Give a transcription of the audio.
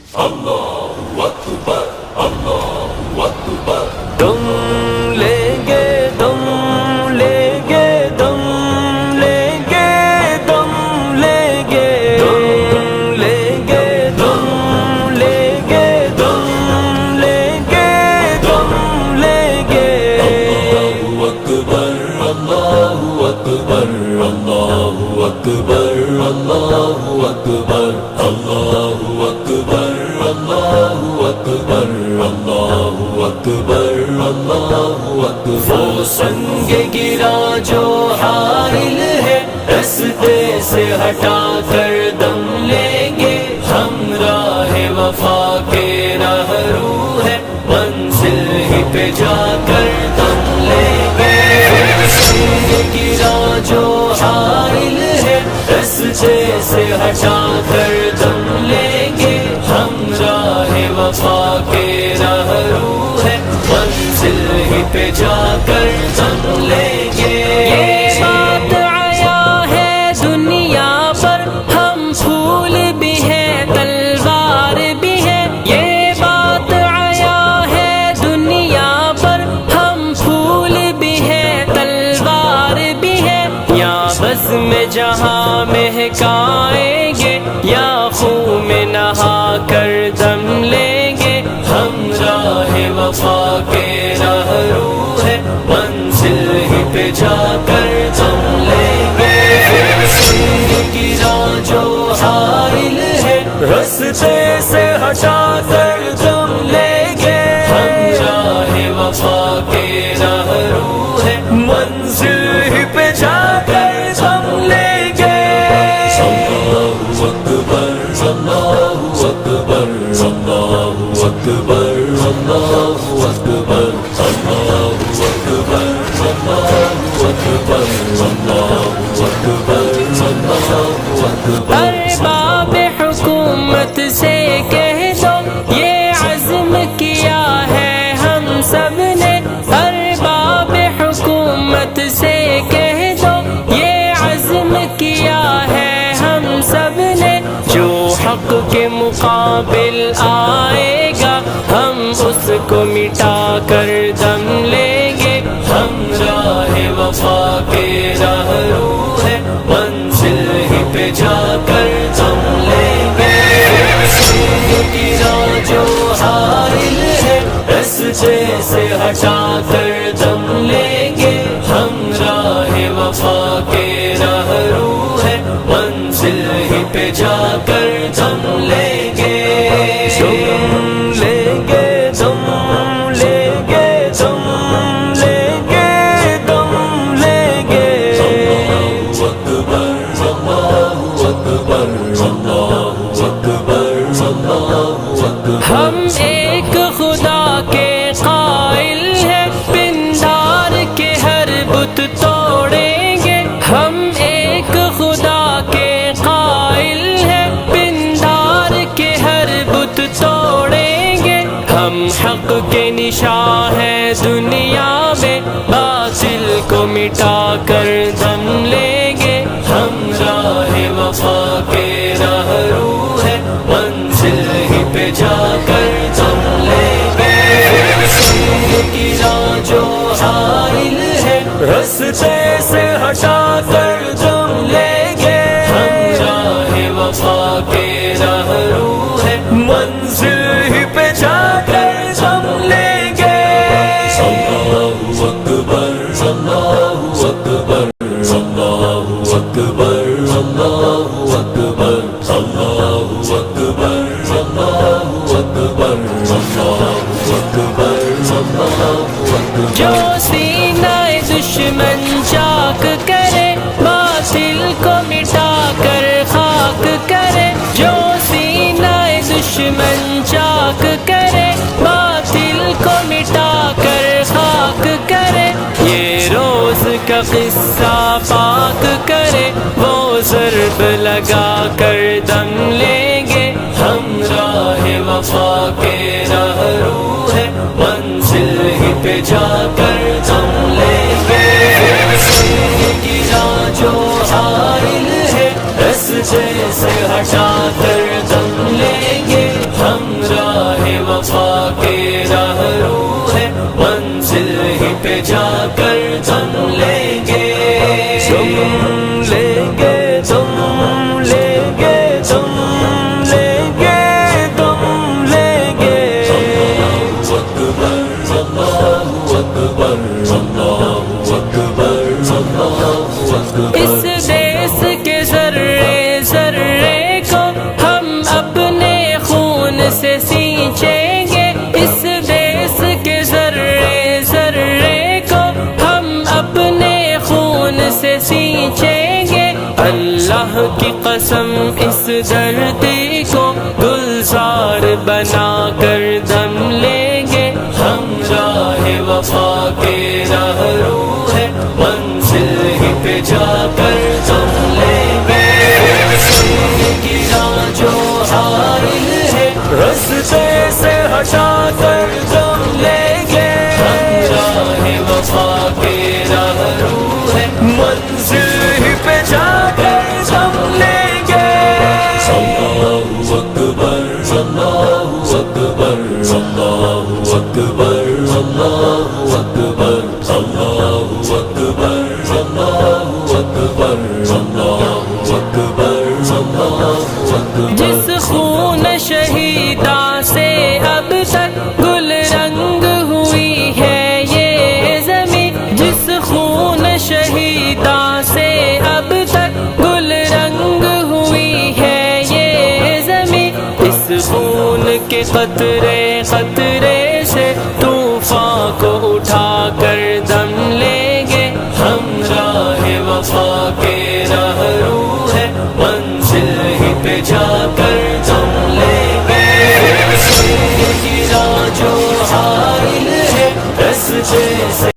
اللہ اکبر اللہ اکبر دم لیں گے دم لیں گے دم لیں گے دم لیں گے دم لیں گے دم لیں گے دم لیں گے دم لیں گے اللہ اکبر اللہ اکبر اللہ اکبر اللہ اکبر اللہ اکبر اللہ اکبر اللہ اکبر اللہ اکبر وہ سنگ گرا جو حائل ہے رستے سے ہٹا کر دم لیں گے ہم راہ وفا کے راہرو ہے منزل ہی پہ جا کر دم لیں گے سنگ گرا جو حائل ہے رستے سے ہٹا کر دم لیں گے ہم راہ وفا کے راہرو ہے منزل ہی پہ جا کر دم لیں گے یہ بات آیا ہے دنیا پر ہم پھول بھی ہیں تلوار بھی ہیں یہ بات آیا ہے دنیا پر ہم پھول بھی ہیں تلوار بھی ہیں یا بس میں جہاں مہکائیں گے یا خون میں نہا کر دم لیں گے ہم راہ وفا کے راہرو ہے منزل ہی پہ جا کر دم لیں گے سنگ گرا جو حائل ہے رستے سے ہٹا کر دم لیں گے ہم راہ وفا کے راہرو ہے منزل ہی پہ جا کر دم لیں گے اللہ اکبر اللہ اکبر اللہ اکبر اللہ اکبر اللہ اکبر اللہ اکبر اللہ اکبر اللہ اکبر ارباب حکومت سے کہہ دو یہ عزم کیا ہے ہم سب نے ارباب حکومت سے کہہ دو یہ عزم کیا ہے ہم سب نے جو حق کے مقابل آئے گا ہم اس کو مٹا کر دم لیں گے ہم راہ وفا کے راہرو ہے منزل ہی پہ جا کر دم لیں گے سنگ گرا جو حائل ہے رستے سے ہٹا کر دم لیں گے ہم راہ وفا کے راہرو ہے منزل ہی پہ جا کر دم لیں گے دم لیں گے دم لیں گے دم لیں گے دم لیں گے اللہ اکبر اللہ اکبر اللہ اکبر اللہ اکبر ہم ایک خدا کے قائل ہیں پندار کے ہر بت توڑیں گے ہم ایک خدا کے قائل ہیں پندار کے ہر بت توڑیں گے ہم حق کے نشاں ہیں دنیا میں باطل کو مٹا کر دم لیں گے ہم راہ وفا کے راہرو ہے منزل ہی پہ جا کر دم لیں گے سنگ گرا جو حائل ہے رستے سے ہٹا کر دم لیں گے ہم راہ وفا کے راہرو ہے منزل ہی پہ جا کر دم لیں گے اللہ اکبر اللہ اکبر اللہ اکبر اللہ اکبر اللہ اکبر اللہ اکبر اللہ اکبر اللہ اکبر جو سینہ دشمن چاک کرے باطل کو مٹا کر خاک کرے جو سینہ دشمن چاک کرے باطل کو مٹا کر خاک کرے یہ روز کا قصہ پاک کرے وہ ضرب لگا کر دم لیں گے ہم راہ وفا کے راہرو ہے منزل ہی پہ جا کر دم لیں گے سنگ گرا جو حائل ہے رستے سے ہٹا کر دم لیں گے ہم راہ وفا کے راہرو ہیں منزل ہی پہ جا کر تم لیں گے تم لیں گے تم لیں گے تم لیں گے تم لیں گے اس دیس کے ذرے ذرے کو ہم اپنے خون سے سینچیں گے اس دیس کے ذرے ذرے کو ہم اپنے خون سے سینچیں گے اللہ کی قسم اس دھرتی کو گلزار بنا کر دم لیں گے ہم راہ وفا کے راہرو ہیں منزل ہی پہ جا کر تم لیں گے گرا جو حائل ہے رستے سے ہٹا کر تم لیں گے ہم راہ وفا کے راہرو ہیں منزل ہی پہ جا کر تم لیں گے اللہ اکبر اللہ اکبر اللہ اکبر اللہ اکبر اللہ اکبر اللہ اکبر اللہ اکبر اللہ اکبر جس خون شہیدہ سے اب تک گل رنگ ہوئی ہے یہ زمین جس خون شہیدہ سے اب تک گل رنگ ہوئی ہے یہ زمین اس خون کے قطرے قطرے سے طوفان کو اٹھا کر دم لیں گے ہم راہ وفا کے راہرو ہیں منزل ہی پہ جا کر تم لیں گے گرا جو حائل ہے رستے سے